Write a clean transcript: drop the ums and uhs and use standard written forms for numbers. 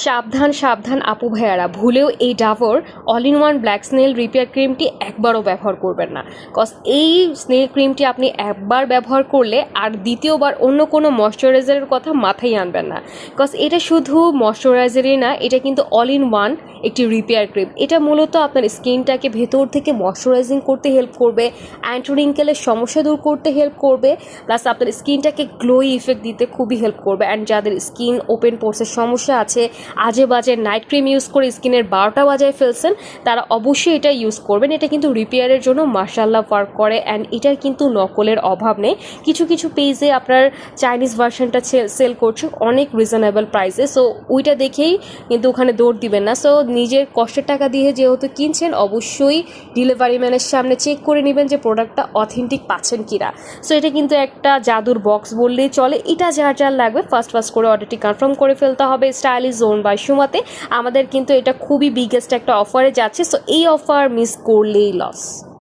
সাবধান সাবধান আপু ভাইয়ারা, ভুলেও এই Dabur all in one black snail repair ক্রিমটি একবারও ব্যবহার করবেন না। কজ এই স্নেল ক্রিমটি আপনি একবার ব্যবহার করলে আর দ্বিতীয়বার অন্য কোনো ময়শ্চারাইজারের কথা মাথায় আনবেন না। কজ এটা শুধু ময়শ্চারাইজারই না, এটা কিন্তু অল ইন ওয়ান একটি রিপেয়ার ক্রিম। এটা মূলত আপনার স্কিনটাকে ভেতর থেকে ময়শ্চারাইজিং করতে হেল্প করবে, অ্যান্টি রিঙ্কেলের সমস্যা দূর করতে হেল্প করবে, প্লাস আপনার স্কিনটাকে গ্লোই ইফেক্ট দিতে খুবই হেল্প করবে। অ্যান্ড যাদের স্কিন ওপেন পোর্সের সমস্যা আছে, আজে বাজে নাইট ক্রিম ইউজ করে স্কিনের 12টা বাজায় ফেলছেন, তারা অবশ্যই এটা ইউজ করবেন। এটা কিন্তু রিপেয়ারের জন্য মার্শাল্লাহ ওয়ার্ক করে। অ্যান্ড এটার কিন্তু নকলের অভাব নেই। কিছু কিছু পেজে আপনার চাইনিজ ভার্সনটা সেল করছে অনেক রিজনেবল প্রাইসে, সো ওইটা দেখেই কিন্তু ওখানে দৌড় দিবেন না। সো নিজের কষ্টের টাকা দিয়ে যেহেতু কিনছেন, অবশ্যই ডেলিভারি ম্যানের সামনে চেক করে নেবেন যে প্রোডাক্টটা অথেন্টিক পাচ্ছেন কিনা। সো এটা কিন্তু একটা জাদুর বক্স বললেই চলে। এটা যার যার লাগবে ফার্স্ট করে অর্ডারটি কনফার্ম করে ফেলতে হবে স্টাইলিশ জোন বাই সুমাতে। আমাদের কিন্তু এটা খুবই বিগেস্ট একটা অফারে যাচ্ছে, সো এই অফার মিস করলেই লস।